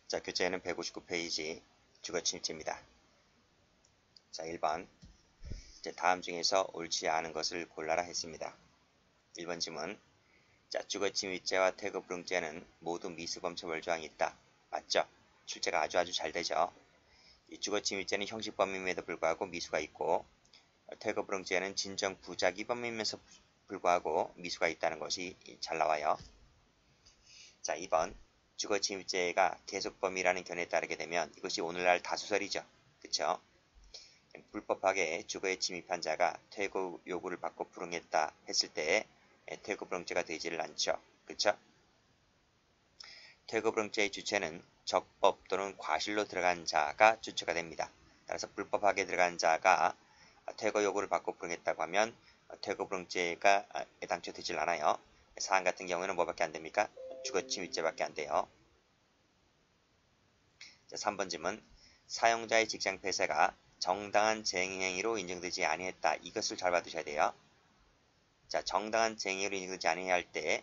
자, 교재는 159페이지 주거침입제입니다. 자, 1번. 이제 다음 중에서 옳지 않은 것을 골라라 했습니다. 1번 질문. 자, 주거침입제와 태거불응죄는 모두 미수범 처벌조항이 있다. 맞죠? 출제가 아주 잘 되죠. 이 주거침입제는 형식범임에도 불구하고 미수가 있고, 태거불응죄는 진정 부작위범임에서 불구하고 미수가 있다는 것이 잘 나와요. 자, 2번. 주거침입제가 계속범위라는 견해에 따르게 되면 이것이 오늘날 다수설이죠. 그쵸? 불법하게 주거에 침입한 자가 퇴거 요구를 받고 불응했다 했을 때 퇴거불응죄가 되지를 않죠. 그쵸? 퇴거불응죄의 주체는 적법 또는 과실로 들어간 자가 주체가 됩니다. 따라서 불법하게 들어간 자가 퇴거 요구를 받고 불응했다고 하면 퇴거불응죄가 애당초 되질 않아요. 사안 같은 경우에는 뭐밖에 안 됩니까? 주거침입죄밖에 안 돼요. 자, 3번 질문. 사용자의 직장 폐쇄가 정당한 쟁행위로 인정되지 아니했다. 이것을 잘 받으셔야 돼요. 자, 정당한 쟁행위로 인정되지 아니할 때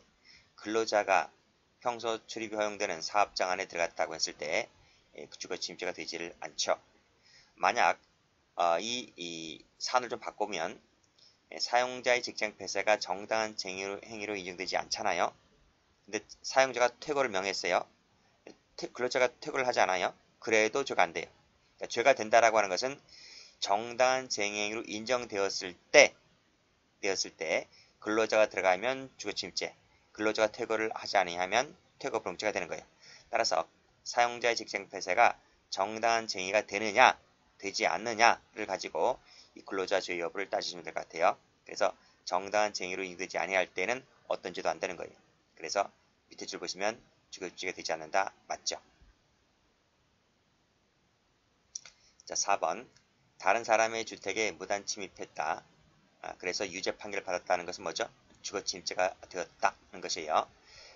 근로자가 평소 출입이 허용되는 사업장 안에 들어갔다고 했을 때 주거침입죄가 되지를 않죠. 만약 이 사안을 좀 바꾸면 사용자의 직장 폐쇄가 정당한 행위로 인정되지 않잖아요. 근데 사용자가 퇴거를 명했어요. 근로자가 퇴거를 하지 않아요. 그래도 죄가 안 돼요. 그러니까 죄가 된다라고 하는 것은 정당한 쟁행위로 인정되었을 때 근로자가 들어가면 주거침입죄, 근로자가 퇴거를 하지 아니하면 퇴거불응죄가 되는 거예요. 따라서 사용자의 직장 폐쇄가 정당한 쟁의가 되느냐 되지 않느냐를 가지고 이 근로자 죄 여부를 따지시면 될 것 같아요. 그래서 정당한 쟁의로 인정되지 아니할 때는 어떤 죄도 안 되는 거예요. 그래서 밑에 줄 보시면 주거침입죄가 되지 않는다. 맞죠? 자, 4번. 다른 사람의 주택에 무단 침입했다. 그래서 유죄 판결을 받았다는 것은 뭐죠? 주거침입죄가 되었다는 것이에요.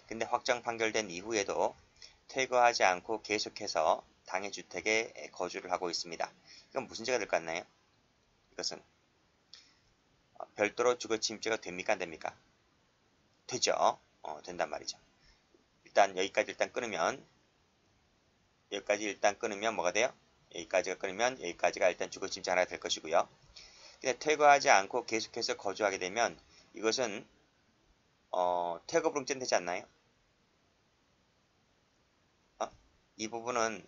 근데 확정 판결된 이후에도 퇴거하지 않고 계속해서 당해 주택에 거주를 하고 있습니다. 이건 무슨 죄가 될 것 같나요? 이것은 별도로 주거침입죄가 됩니까? 안 됩니까? 되죠. 된단 말이죠. 일단 여기까지 끊으면 뭐가 돼요? 여기까지가 끊으면 여기까지가 일단 주거침입죄 하나 될 것이고요. 근데 퇴거하지 않고 계속해서 거주하게 되면 이것은 퇴거불응죄는 되지 않나요? 이 부분은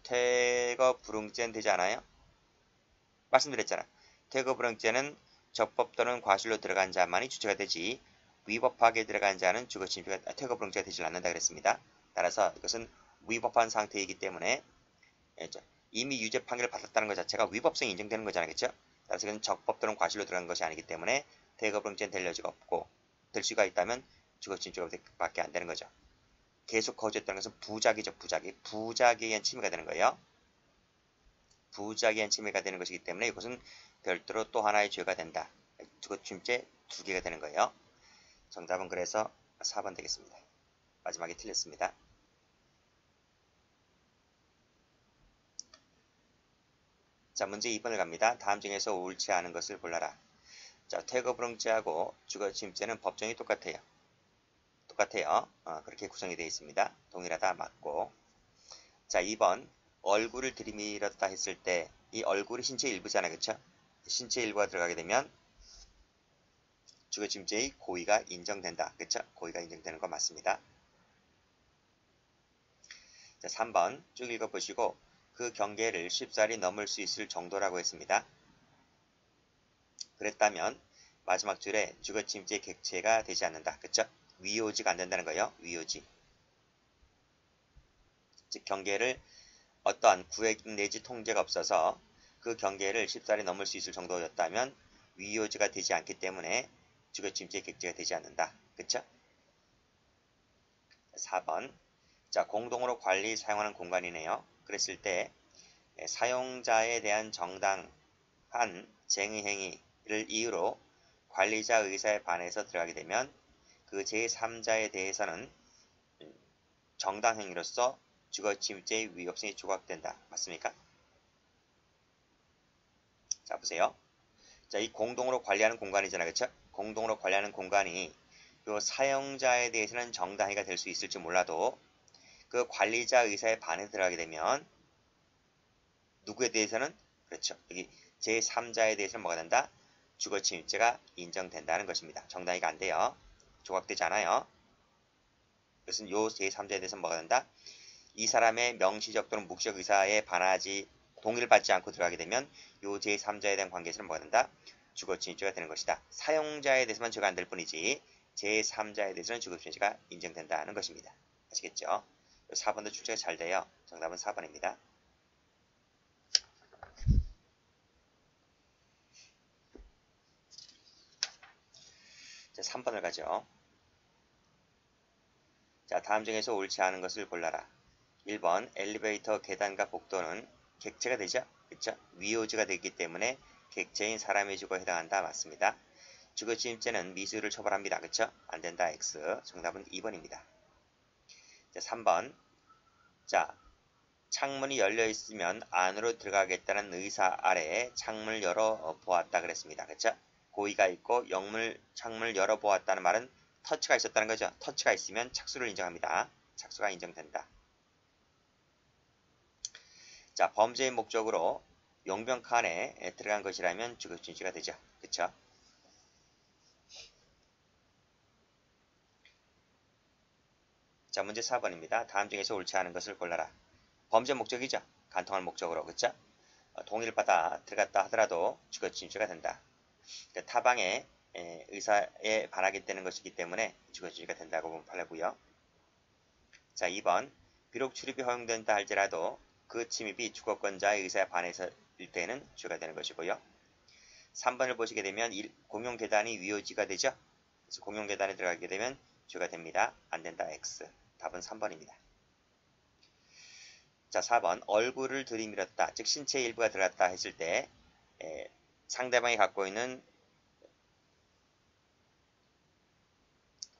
퇴거불응죄는 되지 않아요? 말씀드렸잖아. 퇴거불응죄는 적법 또는 과실로 들어간 자만이 주체가 되지 위법하게 들어간 자는 퇴거불응죄가 되지 않는다 그랬습니다. 따라서 이것은 위법한 상태이기 때문에 이미 유죄 판결을 받았다는 것 자체가 위법성이 인정되는 거잖아요. 그렇죠? 따라서 이건 적법 또는 과실로 들어간 것이 아니기 때문에 퇴거불응죄는 될 여지가 없고 될 수가 있다면 주거침입죄밖에 안 되는 거죠. 계속 거주했다는 것은 부작위죠. 부작위에 의한 침해가 되는 거예요. 부작위에 의한 침해가 되는 것이기 때문에 이것은 별도로 또 하나의 죄가 된다. 주거침입죄 2개가 되는 거예요. 정답은 그래서 4번 되겠습니다. 마지막에 틀렸습니다. 자, 문제 2번을 갑니다. 다음 중에서 옳지 않은 것을 골라라. 자, 퇴거불응죄하고 주거침입죄는 법정이 똑같아요. 그렇게 구성이 되어 있습니다. 동일하다 맞고. 자, 2번. 얼굴을 들이밀었다 했을 때 이 얼굴이 신체 일부잖아요. 그쵸? 신체 일부가 들어가게 되면 주거침입죄의 고의가 인정된다. 그쵸? 고의가 인정되는 거 맞습니다. 자, 3번 쭉 읽어보시고 그 경계를 쉽사리 넘을 수 있을 정도라고 했습니다. 그랬다면 마지막 줄에 주거침입죄 객체가 되지 않는다. 그쵸? 위오지가 안 된다는 거예요. 위오지. 즉 경계를 어떠한 구획 내지 통제가 없어서 그 경계를 쉽사리 넘을 수 있을 정도였다면 위오지가 되지 않기 때문에 주거침입죄 객체가 되지 않는다. 그쵸? 4번. 자, 공동으로 관리 사용하는 공간이네요. 그랬을 때 사용자에 대한 정당한 쟁의 행위를 이유로 관리자 의사에 반해서 들어가게 되면 그 제3자에 대해서는 정당 행위로서 주거침입죄의 위법성이 조각된다. 맞습니까? 자, 보세요. 자, 이 공동으로 관리하는 공간이잖아요. 그쵸? 공동으로 관리하는 공간이 그 사용자에 대해서는 정당 행위가 될 수 있을지 몰라도 그 관리자 의사의 반에 들어가게 되면 누구에 대해서는 그렇죠. 여기 제3자에 대해서는 뭐가 된다? 주거침입죄가 인정된다는 것입니다. 정당이가 안 돼요. 조각되지 않아요. 그래서 요 제3자에 대해서는 뭐가 된다? 이 사람의 명시적 또는 묵시적 의사에 반하지 동의를 받지 않고 들어가게 되면 요 제3자에 대한 관계에서는 뭐가 된다? 주거침입죄가 되는 것이다. 사용자에 대해서만 죄가 안 될 뿐이지 제3자에 대해서는 주거침입죄가 인정된다는 것입니다. 아시겠죠? 4번도 출제가 잘 돼요. 정답은 4번입니다. 자, 3번을 가죠. 자, 다음 중에서 옳지 않은 것을 골라라. 1번 엘리베이터 계단과 복도는 객체가 되죠? 그쵸? 위오즈가 되기 때문에 객체인 사람의 주거에 해당한다. 맞습니다. 주거침입죄는 미수를 처벌합니다. 그쵸? 안된다. X. 정답은 2번입니다. 자, 3번. 자, 창문이 열려 있으면 안으로 들어가겠다는 의사 아래에 창문을 열어 보았다 그랬습니다. 그쵸? 고의가 있고 창문을 열어 보았다는 말은 터치가 있었다는 거죠. 터치가 있으면 착수를 인정합니다. 착수가 인정된다. 자, 범죄의 목적으로 용병칸에 들어간 것이라면 주거침입죄가 되죠. 그쵸? 자, 문제 4번입니다. 다음 중에서 옳지 않은 것을 골라라. 범죄 목적이죠. 간통할 목적으로. 그쵸? 동의를 받아 들어갔다 하더라도 주거침입죄가 된다. 그러니까 타방의 의사에 반하게 되는 것이기 때문에 주거침입죄가 된다고 보면 팔려고요. 자, 2번. 비록 출입이 허용된다 할지라도 그 침입이 주거권자의 의사에 반해서일 때는 죄가 되는 것이고요. 3번을 보시게 되면 공용 계단이 위오지가 되죠. 그래서 공용 계단에 들어가게 되면 죄가 됩니다. 안 된다. X. 답은 3번입니다. 자, 4번. 얼굴을 들이밀었다. 즉 신체의 일부가 들어갔다 했을 때 상대방이 갖고 있는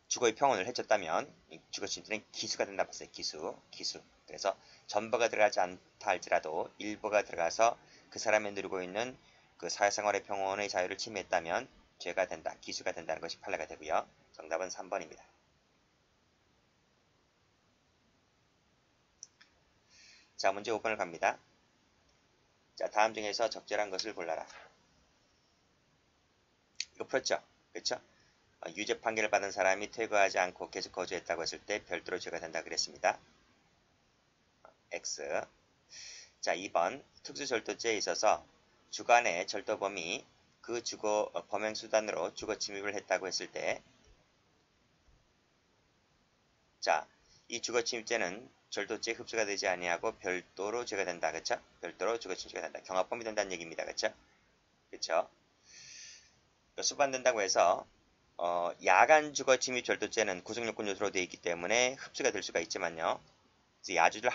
주거의 평온을 해쳤다면 주거침입죄는 기수가 된다 봤어요. 기수. 그래서 전부가 들어가지 않다 할지라도 일부가 들어가서 그 사람이 누리고 있는 그 사회생활의 평온의 자유를 침해했다면 죄가 된다. 기수가 된다는 것이 판례가 되고요. 정답은 3번입니다. 자, 문제 5번을 갑니다. 자, 다음 중에서 적절한 것을 골라라. 이거 풀었죠? 그렇죠? 유죄 판결을 받은 사람이 퇴거하지 않고 계속 거주했다고 했을 때 별도로 죄가 된다 그랬습니다. X. 자, 2번. 특수절도죄에 있어서 주간의 절도범이 그 주거 범행 수단으로 주거 침입을 했다고 했을 때, 자, 이 주거 침입죄는 절도죄에 흡수가 되지 아니하고 별도로 죄가 된다. 그쵸? 별도로 주거 침입죄가 된다. 경합범이 된다는 얘기입니다. 그쵸? 그쵸? 수반된다고 해서 야간 주거 침입 절도죄는 구성요건 요소로 되어 있기 때문에 흡수가 될 수가 있지만요. 야주를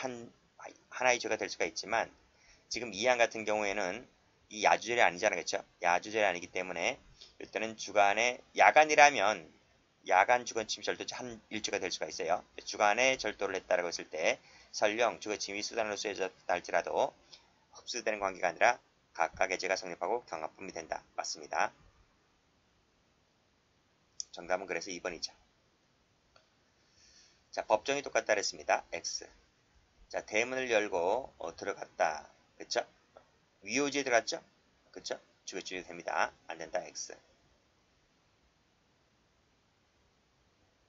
하나의 죄가 될 수가 있지만 지금 이항 같은 경우에는 이 야주절이 아니잖아요. 그렇죠? 야주절이 아니기 때문에 일단은 주간에 야간이라면 야간 주거침입 절도죄 한 일주가 될 수가 있어요. 주간에 절도를 했다라고 했을 때 설령 주거침입이 수단으로 쓰여졌다 할지라도 흡수되는 관계가 아니라 각각의 죄가 성립하고 경합범이 된다. 맞습니다. 정답은 그래서 2번이죠. 자, 법정이 똑같다 그랬습니다. X. 자, 대문을 열고 들어갔다. 그쵸? 위오지에 들어갔죠? 그쵸? 주거침입이 됩니다. 안 된다. X.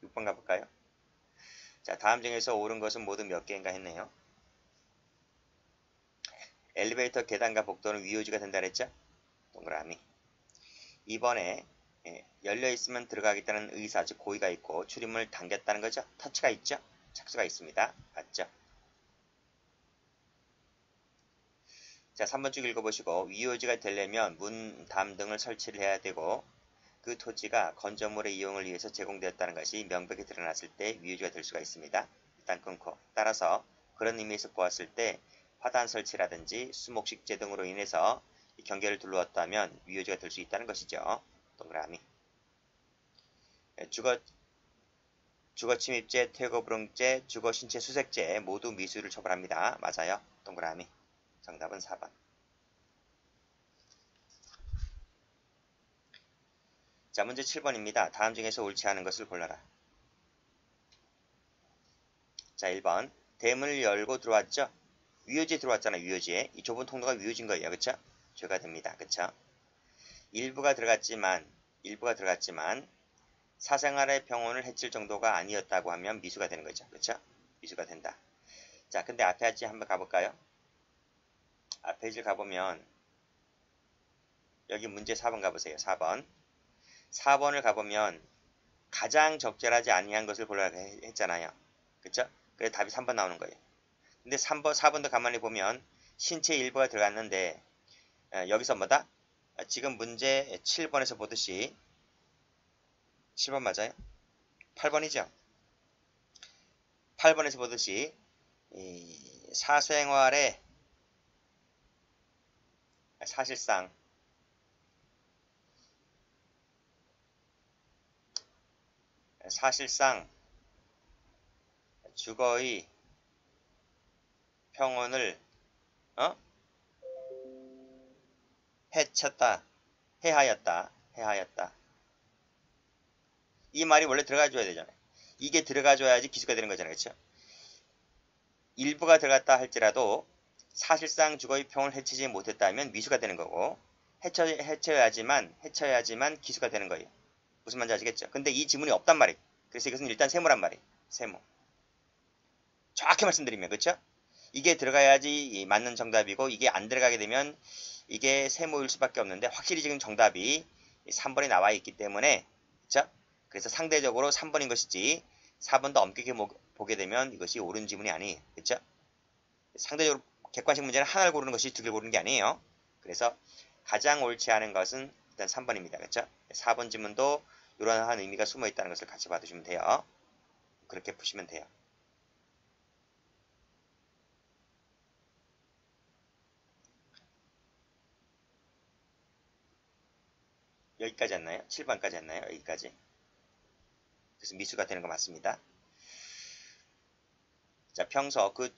6번 가볼까요? 자, 다음 중에서 옳은 것은 모두 몇 개인가 했네요. 엘리베이터 계단과 복도는 위오지가 된다 그랬죠? 동그라미. 2번에 열려 있으면 들어가겠다는 의사, 즉 고의가 있고 출입문을 당겼다는 거죠? 터치가 있죠? 착수가 있습니다. 맞죠? 자, 3번 쭉 읽어보시고 위오지가 되려면 문, 담 등을 설치를 해야 되고 그 토지가 건조물의 이용을 위해서 제공되었다는 것이 명백히 드러났을 때 위오지가 될 수가 있습니다. 일단 끊고 따라서 그런 의미에서 보았을 때 화단 설치라든지 수목식재 등으로 인해서 경계를 둘러왔다면 위오지가 될 수 있다는 것이죠. 동그라미. 주거침입죄, 퇴거불응죄, 주거신체 수색죄 모두 미수를 처벌합니다. 맞아요. 동그라미. 정답은 4번. 자, 문제 7번입니다. 다음 중에서 옳지 않은 것을 골라라. 자, 1번. 대문을 열고 들어왔죠? 위요지에 들어왔잖아요. 위요지에. 이 좁은 통로가 위요지인 거예요. 그쵸? 죄가 됩니다. 그쵸? 일부가 들어갔지만 사생활의 평온을 해칠 정도가 아니었다고 하면 미수가 되는 거죠. 그쵸? 미수가 된다. 자, 근데 앞에 하지 한번 가볼까요? 앞 페이지를 가보면 여기 문제 4번 가보세요. 4번. 4번을 가보면 가장 적절하지 아니한 것을 골라라 했잖아요. 그쵸? 그래서 답이 3번 나오는 거예요. 근데 4번도 가만히 보면 신체 일부가 들어갔는데 여기서 뭐다? 지금 문제 7번에서 보듯이 7번 맞아요? 8번이죠? 8번에서 보듯이 사생활의 사실상 주거의 평온을 해쳤다, 해하였다. 이 말이 원래 들어가줘야 되잖아요. 이게 들어가줘야지 기수가 되는 거잖아요. 그렇죠? 일부가 들어갔다 할지라도 사실상 주거의 평온을 해치지 못했다면 미수가 되는 거고 해쳐야지만 기수가 되는 거예요. 무슨 말인지 아시겠죠? 근데 이 지문이 없단 말이에요. 그래서 이것은 일단 세모란 말이에요. 세모. 정확히 말씀드리면 그렇죠? 이게 들어가야지 맞는 정답이고 이게 안 들어가게 되면 이게 세모일 수밖에 없는데 확실히 지금 정답이 3번이 나와 있기 때문에 그렇죠? 그래서 상대적으로 3번인 것이지 4번도 엄격히 보게 되면 이것이 옳은 지문이 아니에요. 그렇죠? 상대적으로 객관식 문제는 하나를 고르는 것이 두 개를 고르는 게 아니에요. 그래서 가장 옳지 않은 것은 일단 3번입니다. 그렇죠? 4번 지문도 이러한 의미가 숨어 있다는 것을 같이 봐두시면 돼요. 그렇게 푸시면 돼요. 여기까지 했나요? 7번까지 했나요? 여기까지. 그래서 미수가 되는 거 맞습니다. 자, 평소 그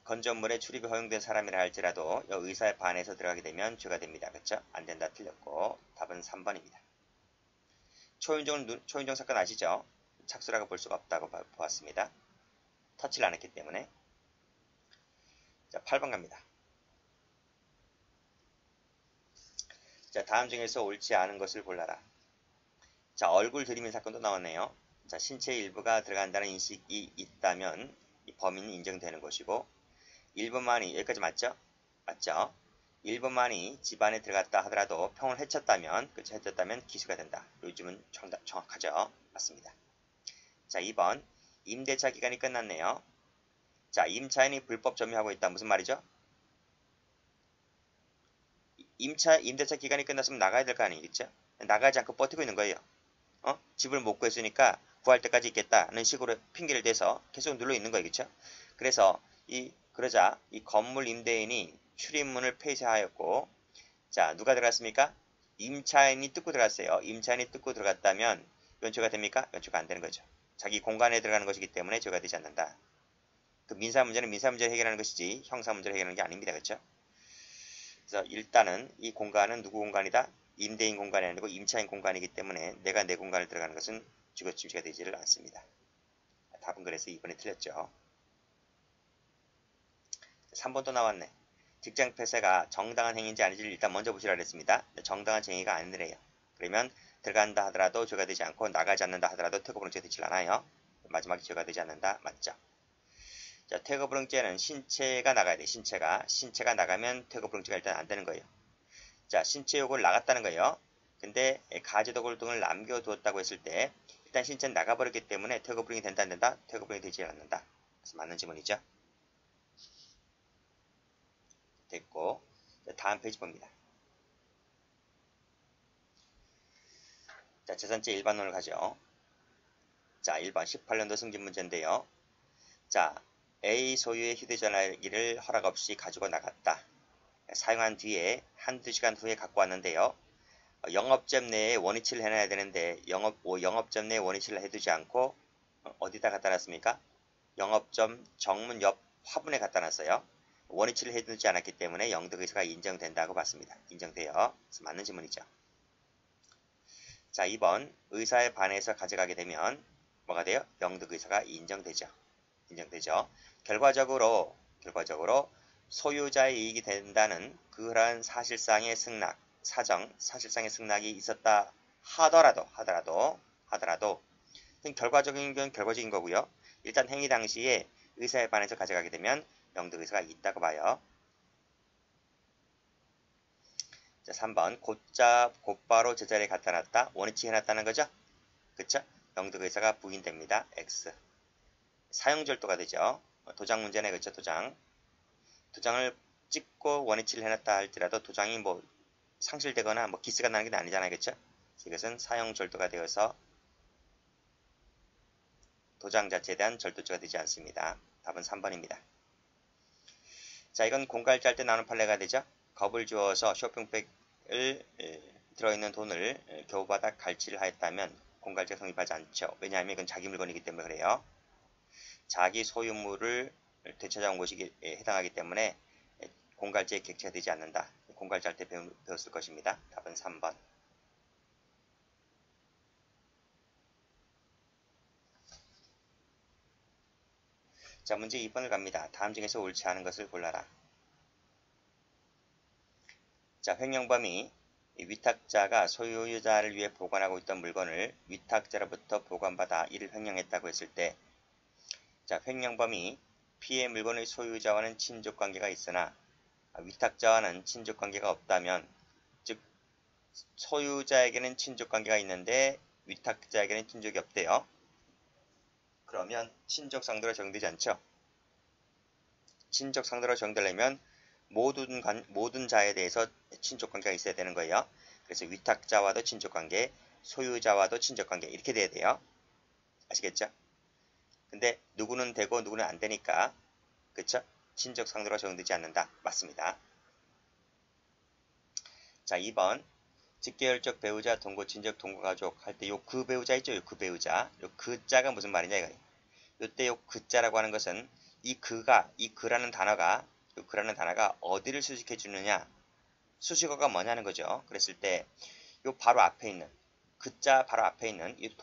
건전물에 출입이 허용된 사람이라 할지라도 의사에 반해서 들어가게 되면 죄가 됩니다. 그렇죠? 안 된다 틀렸고 답은 3번입니다. 초인종 사건 아시죠? 착수라고 볼 수가 없다고 보았습니다. 터치를 안 했기 때문에. 자, 8번 갑니다. 자, 다음 중에서 옳지 않은 것을 골라라. 자, 얼굴 들이민 사건도 나왔네요. 자, 신체 일부가 들어간다는 인식이 있다면 이 범인이 인정되는 것이고 1번만이 여기까지 맞죠? 맞죠? 1번만이 집안에 들어갔다 하더라도 평을 해쳤다면 기수가 된다. 요즘은 정확하죠? 맞습니다. 자, 2번 임대차 기간이 끝났네요. 자, 임차인이 불법 점유하고 있다. 무슨 말이죠? 임대차 기간이 끝났으면 나가야 될 거 아니겠죠? 나가지 않고 버티고 있는 거예요. 집을 못 구했으니까 구할 때까지 있겠다는 식으로 핑계를 대서 계속 눌러 있는 거예요. 그렇죠? 그래서 그러자 이 건물 임대인이 출입문을 폐쇄하였고 자, 누가 들어갔습니까? 임차인이 뜯고 들어갔어요. 임차인이 뜯고 들어갔다면 이건 죄가 됩니까? 이건 죄가 안 되는 거죠. 자기 공간에 들어가는 것이기 때문에 죄가 되지 않는다. 그 민사 문제는 민사 문제를 해결하는 것이지 형사 문제를 해결하는 게 아닙니다. 그렇죠? 그래서 일단은 이 공간은 누구 공간이다? 임대인 공간이 아니고 임차인 공간이기 때문에 내가 내 공간을 들어가는 것은 주거침해가 되지를 않습니다. 답은 그래서 2번이 틀렸죠. 3번도 나왔네. 직장 폐쇄가 정당한 행위인지 아닌지를 일단 먼저 보시라 그랬습니다. 정당한 행위가 아니래요. 그러면 들어간다 하더라도 죄가 되지 않고 나가지 않는다 하더라도 퇴거불응죄가 되질 않아요. 마지막에 죄가 되지 않는다. 맞죠? 자, 퇴거불응죄는 신체가 나가야 돼. 신체가 나가면 퇴거불응죄가 일단 안 되는 거예요. 자, 신체욕을 나갔다는 거예요. 근데 가지도굴 등을 남겨두었다고 했을 때 일단 신체는 나가버렸기 때문에 퇴거불응이 된다 안 된다? 퇴거불응이 되지 않는다. 그래서 맞는 지문이죠. 됐고 다음 페이지 봅니다. 자, 재산죄 일반론을 가죠. 자, 1번 18년도 승진 문제인데요. 자, A 소유의 휴대전화기를 허락 없이 가지고 나갔다. 사용한 뒤에 한두 시간 후에 갖고 왔는데요. 영업점 내에 원위치를 해놔야 되는데 영업점 내에 원위치를 해두지 않고 어디다 갖다 놨습니까? 영업점 정문 옆 화분에 갖다 놨어요. 원위치를 해두지 않았기 때문에 영득의사가 인정된다고 봤습니다. 인정돼요. 그래서 맞는 지문이죠. 자, 2번 의사에 반해서 가져가게 되면 뭐가 돼요? 영득의사가 인정되죠. 인정되죠. 결과적으로 소유자의 이익이 된다는 그러한 사실상의 승낙, 사실상의 승낙이 있었다 하더라도 결과적인 건 결과적인 거고요. 일단 행위 당시에 의사에 반해서 가져가게 되면 영득 의사가 있다고 봐요. 자, 3번 곧바로 제자리에 갖다 놨다. 원위치 해놨다는 거죠. 그쵸? 영득 의사가 부인됩니다. X. 사용절도가 되죠. 도장 문제네. 그쵸? 도장을 찍고 원위치를 해놨다 할지라도 도장이 뭐 상실되거나 뭐 기스가 나는 게 아니잖아요. 그쵸? 이것은 사용절도가 되어서 도장 자체에 대한 절도죄가 되지 않습니다. 답은 3번입니다. 자, 이건 공갈자 할 때 나오는 판례가 되죠. 겁을 주어서 쇼핑백을 들어있는 돈을 겨우바닥 갈취를 하였다면 공갈죄가 성립하지 않죠. 왜냐하면 이건 자기 물건이기 때문에 그래요. 자기 소유물을 되찾아온 것이 해당하기 때문에 공갈죄의 객체가 되지 않는다. 공갈자 할 때 배웠을 것입니다. 답은 3번. 자, 문제 2번을 갑니다. 다음 중에서 옳지 않은 것을 골라라. 자, 횡령범이 위탁자가 소유자를 위해 보관하고 있던 물건을 위탁자로부터 보관받아 이를 횡령했다고 했을 때, 자, 횡령범이 피해 물건의 소유자와는 친족관계가 있으나 위탁자와는 친족관계가 없다면, 즉 소유자에게는 친족관계가 있는데 위탁자에게는 친족이 없대요. 그러면 친족상도로 적용되지 않죠. 친족상도로 적용되려면 모든 자에 대해서 친족관계가 있어야 되는 거예요. 그래서 위탁자와도 친족관계, 소유자와도 친족관계 이렇게 돼야 돼요. 아시겠죠? 근데 누구는 되고 누구는 안 되니까, 그쵸? 친족상도로 적용되지 않는다. 맞습니다. 자, 2번 직계열적 배우자, 동거친족, 동거가족 할 때 요 그 배우자 있죠? 요 그 배우자. 요 그자가 무슨 말이냐 이거예요. 요때 요 그자라고 하는 것은 이 그라는 단어가 어디를 수식해 주느냐, 수식어가 뭐냐는 거죠. 그랬을 때 요 바로 앞에 있는 그자 바로 앞에 있는 이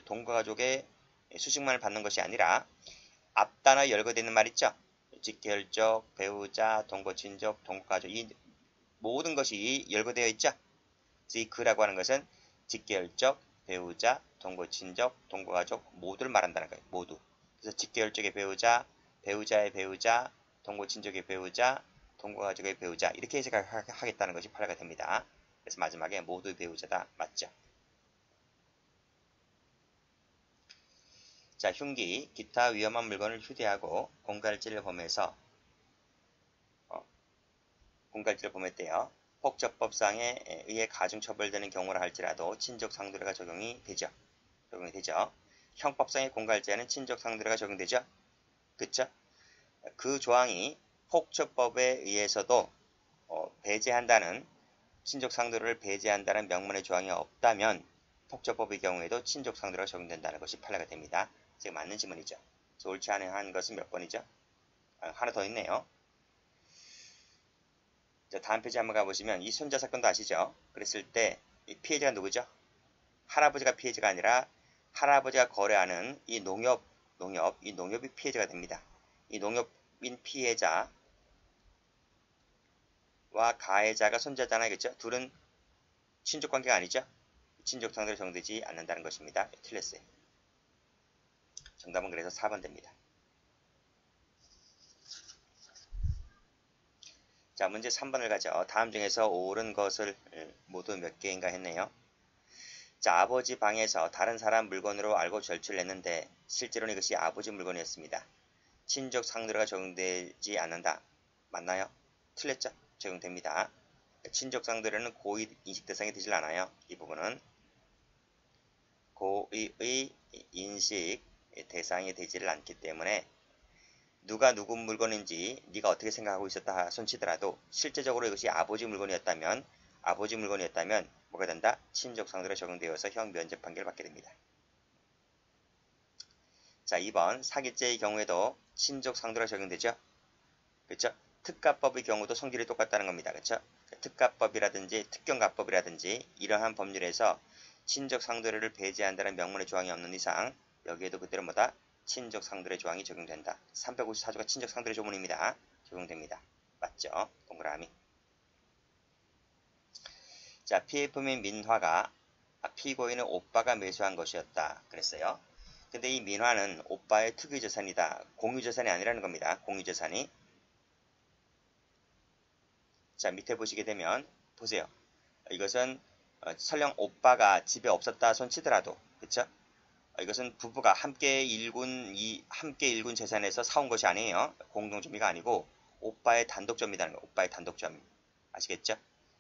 동거가족의 수식만을 받는 것이 아니라 앞 단어에 열거되어 있는 말 있죠. 직계열적, 배우자, 동거친족, 동거가족 이 모든 것이 열거되어 있죠. 이 그라고 하는 것은 직계열적, 배우자, 동거친족, 동거가족 모두를 말한다는 거예요. 모두. 그래서 직계열적의 배우자, 배우자의 배우자, 동거친족의 배우자, 동거가족의 배우자 이렇게 해석하겠다는 것이 판례가 됩니다. 그래서 마지막에 모두 배우자다. 맞죠? 자, 흉기, 기타 위험한 물건을 휴대하고 공갈질을 범해서 범했대요. 폭처법상에 의해 가중처벌되는 경우라 할지라도 친족상도례가 적용이 되죠. 형법상의 공갈죄는 친족상도례가 적용되죠. 그쵸? 그 조항이 폭처법에 의해서도 배제한다는 친족상도례를 배제한다는 명문의 조항이 없다면 폭처법의 경우에도 친족상도례가 적용된다는 것이 판례가 됩니다. 지금 맞는 지문이죠. 옳지 않은 것은 몇 번이죠? 하나 더 있네요. 자, 다음 페이지 한번 가보시면 이 손자 사건도 아시죠? 그랬을 때 이 피해자가 누구죠? 할아버지가 피해자가 아니라 할아버지가 거래하는 이 농협이 피해자가 됩니다. 이 농협인 피해자와 가해자가 손자잖아요. 그렇죠? 둘은 친족관계가 아니죠? 친족상도로 적용되지 않는다는 것입니다. 틀렸어요. 정답은 그래서 4번 됩니다. 자, 문제 3번을 가죠. 다음 중에서 옳은 것을 모두 몇 개인가 했네요. 자, 아버지 방에서 다른 사람 물건으로 알고 절취를 했는데 실제로는 이것이 아버지 물건이었습니다. 친족 상도례가 적용되지 않는다. 맞나요? 틀렸죠? 적용됩니다. 친족 상도례는 고의 인식 대상이 되질 않아요. 이 부분은 고의의 인식 대상이 되지를 않기 때문에 누가 누구 물건인지 네가 어떻게 생각하고 있었다 손치더라도 실제적으로 이것이 아버지 물건이었다면 뭐가 된다? 친족 상도례 적용되어서 형 면제 판결을 받게 됩니다. 자, 2번 사기죄의 경우에도 친족 상도례 적용되죠? 그렇죠? 특가법의 경우도 성질이 똑같다는 겁니다. 그렇죠? 특가법이라든지 특경가법이라든지 이러한 법률에서 친족 상도례를 배제한다는 명문의 조항이 없는 이상 여기에도 그대로 뭐다? 친족 상들의 조항이 적용된다. 354조가 친족 상들의 조문입니다. 적용됩니다. 맞죠? 동그라미. 자, PF 및 민화가 피고인은 오빠가 매수한 것이었다. 그랬어요. 근데 이 민화는 오빠의 특유재산이다. 공유재산이 아니라는 겁니다. 공유재산이. 자, 밑에 보시게 되면 보세요. 이것은 설령 오빠가 집에 없었다 손 치더라도, 그쵸? 이것은 부부가 함께 일군 재산에서 사온 것이 아니에요. 공동점유가 아니고 오빠의 단독점유라는 거예요. 오빠의 단독점유. 아시겠죠?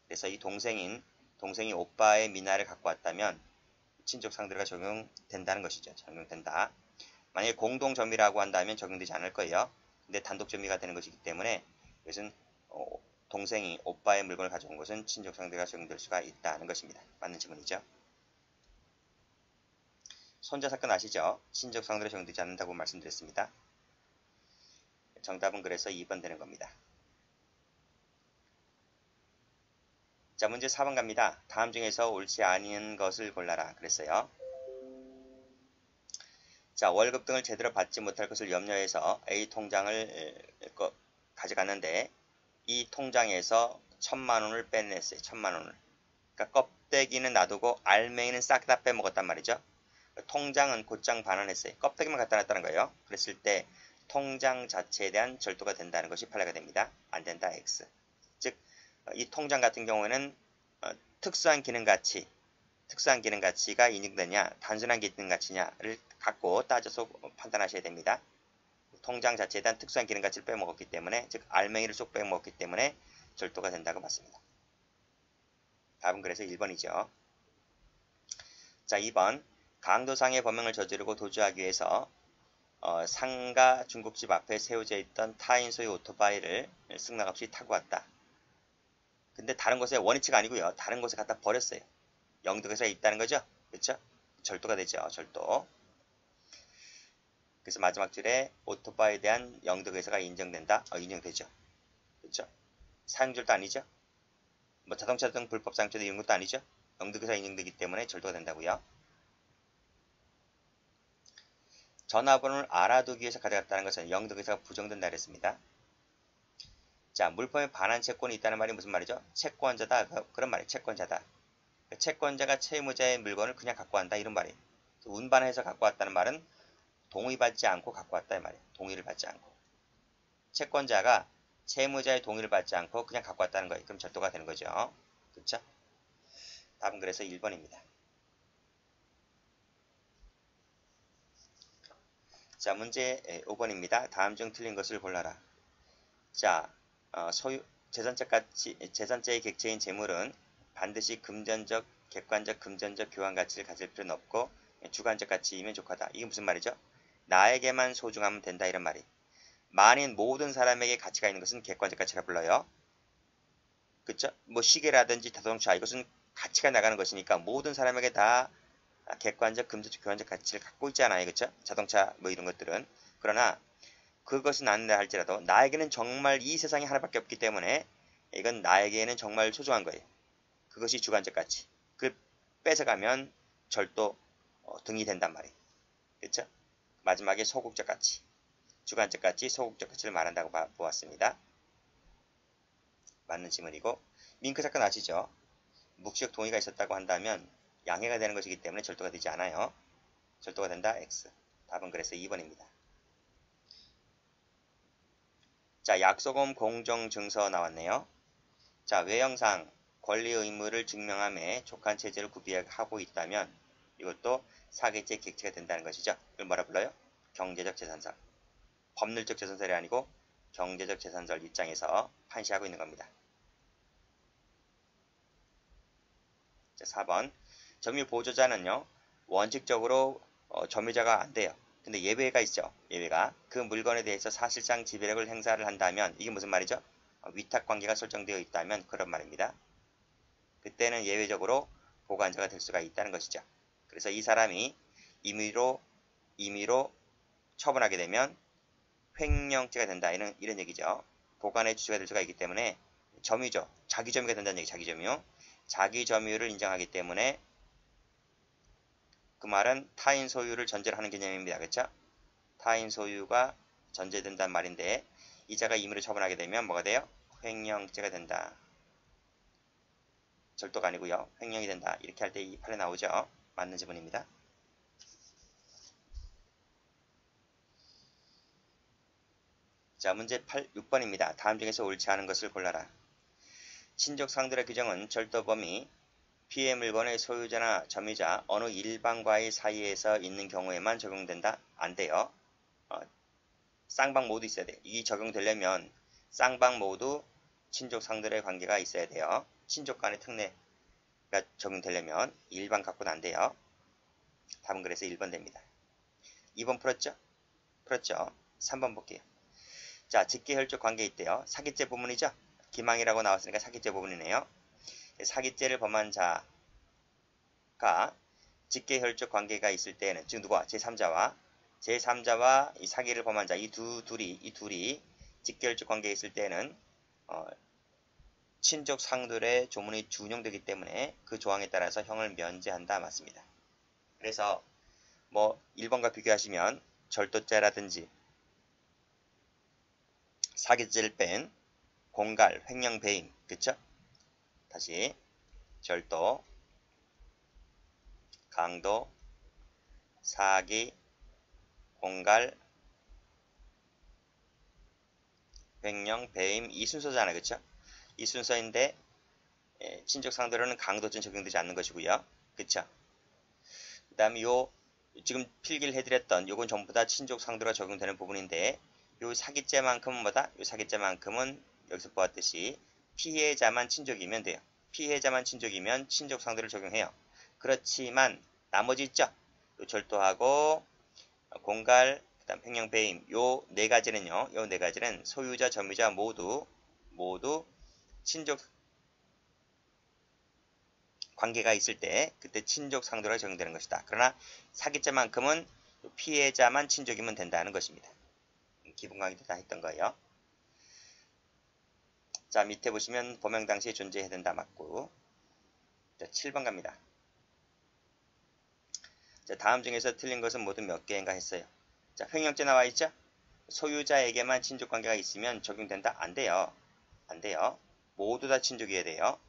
그래서 이 동생이 오빠의 민화를 갖고 왔다면 친족 상대가 적용된다는 것이죠. 적용된다. 만약에 공동점유라고 한다면 적용되지 않을 거예요. 근데 단독점유가 되는 것이기 때문에 이것은 동생이 오빠의 물건을 가져온 것은 친족 상대가 적용될 수가 있다는 것입니다. 맞는 질문이죠. 손자 사건 아시죠? 친족 상대로 적용되지 않는다고 말씀드렸습니다. 정답은 그래서 2번 되는 겁니다. 자, 문제 4번 갑니다. 다음 중에서 옳지 않은 것을 골라라. 그랬어요. 자, 월급 등을 제대로 받지 못할 것을 염려해서 A 통장을 가져갔는데 이 통장에서 1,000만 원을 빼냈어요. 1,000만 원을. 그러니까 껍데기는 놔두고 알맹이는 싹 다 빼먹었단 말이죠. 통장은 곧장 반환했어요. 껍데기만 갖다 놨다는 거예요. 그랬을 때 통장 자체에 대한 절도가 된다는 것이 판례가 됩니다. 안 된다. X. 즉, 이 통장 같은 경우에는 특수한 기능 가치가 인정되냐, 단순한 기능 가치냐를 갖고 따져서 판단하셔야 됩니다. 통장 자체에 대한 특수한 기능 가치를 빼먹었기 때문에, 즉 알맹이를 쏙 빼먹었기 때문에 절도가 된다고 봤습니다. 답은 그래서 1번이죠. 자, 2번. 강도상의 범행을 저지르고 도주하기 위해서 상가 중국집 앞에 세워져 있던 타인 소유 오토바이를 승낙 없이 타고 왔다. 근데 다른 곳에 원위치가 아니고요. 다른 곳에 갖다 버렸어요. 영득에서 있다는 거죠. 그렇죠? 절도가 되죠. 절도. 그래서 마지막 줄에 오토바이에 대한 영득의사가 인정된다. 인정되죠. 그렇죠? 사용절도 아니죠. 뭐 자동차 등 불법 상처도 이런 것도 아니죠. 영득의사가 인정되기 때문에 절도가 된다고요. 전화번호를 알아두기 위해서 가져갔다는 것은 영득의사가 부정된다 그랬습니다. 자, 물품에 반환 채권이 있다는 말이 무슨 말이죠? 채권자다. 그런 말이에요. 채권자다. 채권자가 채무자의 물건을 그냥 갖고 간다. 이런 말이에요. 운반해서 갖고 왔다는 말은 동의받지 않고 갖고 왔다. 이 말이에요. 동의를 받지 않고. 채권자가 채무자의 동의를 받지 않고 그냥 갖고 왔다는 거예요. 그럼 절도가 되는 거죠. 그렇죠? 답은 그래서 1번입니다. 자, 문제 5번입니다. 다음 중 틀린 것을 골라라. 자, 재산자의 객체인 재물은 반드시 금전적, 객관적, 금전적 교환 가치를 가질 필요는 없고 주관적 가치이면 족하다. 이게 무슨 말이죠? 나에게만 소중하면 된다 이런 말이. 만인 모든 사람에게 가치가 있는 것은 객관적 가치라 불러요. 그쵸? 뭐 시계라든지 자동차 이것은 가치가 나가는 것이니까 모든 사람에게 다 객관적, 금전적, 교환적 가치를 갖고 있지 않아요. 그쵸? 자동차 뭐 이런 것들은. 그러나 그것은 아니다 할지라도 나에게는 정말 이 세상에 하나밖에 없기 때문에 이건 나에게는 정말 소중한 거예요. 그것이 주관적 가치. 그걸 뺏어가면 절도 등이 된단 말이에요. 그렇죠? 마지막에 소극적 가치. 주관적 가치, 소극적 가치를 말한다고 보았습니다. 맞는 질문이고 밍크 사건 아시죠? 묵시적 동의가 있었다고 한다면 양해가 되는 것이기 때문에 절도가 되지 않아요. 절도가 된다. X. 답은 그래서 2번입니다. 자, 약소금 공정증서 나왔네요. 자, 외형상 권리 의무를 증명함에 족한 체제를 구비하고 있다면 이것도 사개체 객체가 된다는 것이죠. 이걸 뭐라 불러요? 경제적 재산설. 법률적 재산설이 아니고 경제적 재산설 입장에서 판시하고 있는 겁니다. 자, 4번. 점유 보조자는요. 원칙적으로 점유자가 안 돼요. 근데 예외가 있죠. 예외가. 그 물건에 대해서 사실상 지배력을 행사를 한다면 이게 무슨 말이죠? 위탁관계가 설정되어 있다면 그런 말입니다. 그때는 예외적으로 보관자가 될 수가 있다는 것이죠. 그래서 이 사람이 임의로 처분하게 되면 횡령죄가 된다. 이런 얘기죠. 보관의 주체가 될 수가 있기 때문에 점유죠. 자기 점유가 된다는 얘기. 자기 점유. 자기 점유를 인정하기 때문에 그 말은 타인 소유를 전제로 하는 개념입니다. 그렇죠? 타인 소유가 전제된단 말인데 이자가 임의로 처분하게 되면 뭐가 돼요? 횡령죄가 된다. 절도가 아니고요. 횡령이 된다. 이렇게 할 때 이 판에 나오죠. 맞는 지문입니다. 자, 문제 6번입니다. 다음 중에서 옳지 않은 것을 골라라. 친족 상들의 규정은 절도범이 피해 물건의 소유자나 점유자 어느 일방과의 사이에서 있는 경우에만 적용된다? 안 돼요. 쌍방 모두 있어야 돼요. 이 적용되려면 쌍방 모두 친족 상들의 관계가 있어야 돼요. 친족 간의 특례가 적용되려면 일방 갖고는 안 돼요. 답은 그래서 1번 됩니다. 2번 풀었죠? 풀었죠? 3번 볼게요. 자, 직계혈족 관계 있대요. 사기죄 부분이죠? 기망이라고 나왔으니까 사기죄 부분이네요. 사기죄를 범한 자가 직계혈족 관계가 있을 때에는 즉 누구와? 제3자와 이 사기를 범한 자 이 둘이 직계혈족 관계에 있을 때에는 친족 상들의 조문이 준용되기 때문에 그 조항에 따라서 형을 면제한다. 맞습니다. 그래서 뭐 1번과 비교하시면 절도죄라든지 사기죄를 뺀 공갈, 횡령, 배임, 그쵸? 다시 절도, 강도, 사기, 공갈, 횡령, 배임 이 순서잖아요. 그쵸? 이 순서인데 친족 상대로는 강도죄는 적용되지 않는 것이고요. 그쵸? 그 다음에 지금 필기를 해드렸던 요건 전부 다 친족 상대로 적용되는 부분인데 요 사기죄만큼은 뭐다? 요 사기죄만큼은 여기서 보았듯이 피해자만 친족이면 돼요. 피해자만 친족이면 친족 상대를 적용해요. 그렇지만 나머지 있죠? 요 절도하고 공갈, 그다음 횡령, 배임 요 네 가지는요. 요 네 가지는 소유자, 점유자 모두 친족 관계가 있을 때 그때 친족 상대로 적용되는 것이다. 그러나 사기죄만큼은 피해자만 친족이면 된다는 것입니다. 기본 강의 때 다 했던 거예요. 자, 밑에 보시면 범행 당시에 존재해야 된다. 맞고. 자, 7번 갑니다. 자, 다음 중에서 틀린 것은 모두 몇 개인가 했어요. 자, 횡령죄 나와 있죠? 소유자에게만 친족 관계가 있으면 적용된다? 안 돼요. 안 돼요. 모두 다 친족이어야 돼요.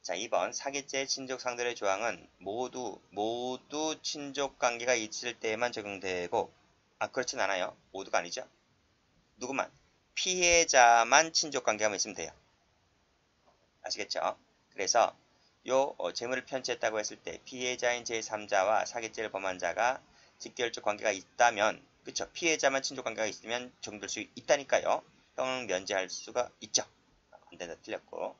자, 2번 사기죄 친족 상대의 조항은 모두 친족 관계가 있을 때에만 적용되고 그렇진 않아요. 모두가 아니죠. 누구만? 피해자만 친족 관계가 있으면 돼요. 아시겠죠? 그래서 재물을 편취했다고 했을 때 피해자인 제3자와 사기죄를 범한 자가 직결적 관계가 있다면 그쵸? 피해자만 친족 관계가 있으면 적용될 수 있다니까요. 형은 면제할 수가 있죠. 안 된다. 틀렸고.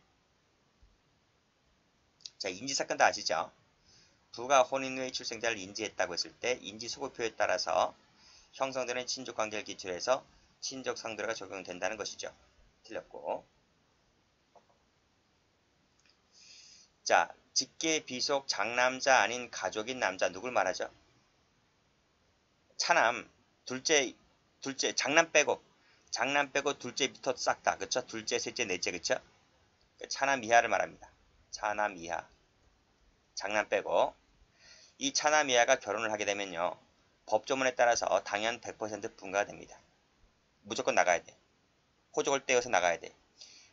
자, 인지사건 다 아시죠? 부가 혼인 후에 출생자를 인지했다고 했을 때 인지소급표에 따라서 형성되는 친족관계를 기초로 해서 친족 상대가 적용된다는 것이죠. 틀렸고. 자, 직계 비속 장남자 아닌 가족인 남자 누굴 말하죠? 차남, 둘째, 장남 빼고 둘째부터 싹 다, 그쵸? 둘째, 셋째, 넷째, 그쵸? 차남 이하를 말합니다. 차남 이하. 장남 빼고. 이 차남 이하가 결혼을 하게 되면요. 법조문에 따라서 당연 100% 분가가 됩니다. 무조건 나가야 돼. 호적을 떼어서 나가야 돼.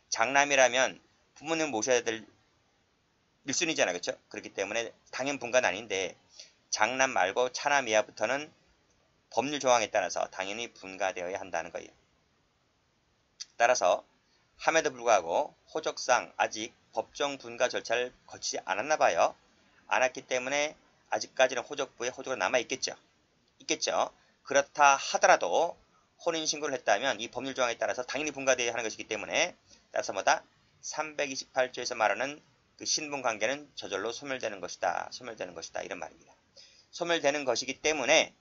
장남이라면 부모님 모셔야 될 1순위잖아요. 그렇죠? 그렇기 때문에 당연 분가는 아닌데 장남 말고 차남 이하부터는 법률 조항에 따라서 당연히 분가되어야 한다는 거예요. 따라서 함에도 불구하고 호적상 아직 법정 분가 절차를 거치지 않았나 봐요. 않았기 때문에 아직까지는 호적부에 호적이 남아있겠죠. 그렇다 하더라도 혼인신고를 했다면 이 법률 조항에 따라서 당연히 분가되어야 하는 것이기 때문에 따라서 뭐다? 328조에서 말하는 그 신분관계는 저절로 소멸되는 것이다. 이런 말입니다. 소멸되는 것이기 때문에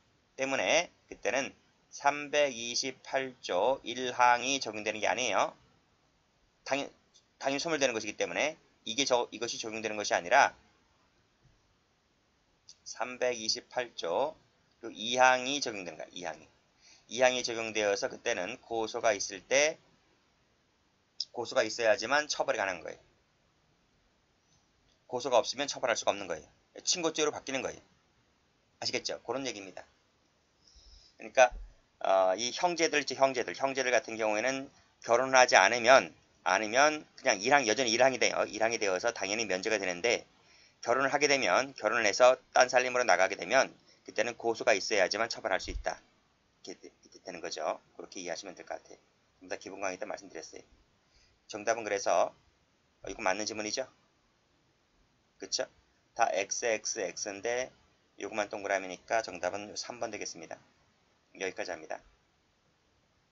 그때는 328조 1항이 적용되는 게 아니에요. 당연히 소멸되는 것이기 때문에 이것이 적용되는 것이 아니라 328조 그 2항이 적용되는 거야. 2항이 적용되어서 그때는 고소가 있을 때 고소가 있어야지만 처벌이 가능한 거예요. 고소가 없으면 처벌할 수가 없는 거예요. 친고죄로 바뀌는 거예요. 아시겠죠? 그런 얘기입니다. 그러니까 이 형제들 같은 경우에는 결혼하지 않으면 그냥 여전히 일항이 되어서 당연히 면제가 되는데, 결혼을 하게 되면, 결혼을 해서 딴 살림으로 나가게 되면 그때는 고소가 있어야지만 처벌할 수 있다. 이렇게 되는 거죠. 그렇게 이해하시면 될 것 같아요. 좀 더 기본 강의 때 말씀드렸어요. 정답은 그래서 이거 맞는 지문이죠? 그쵸? 다 XXX인데 요것만 동그라미니까 정답은 3번 되겠습니다. 여기까지 합니다.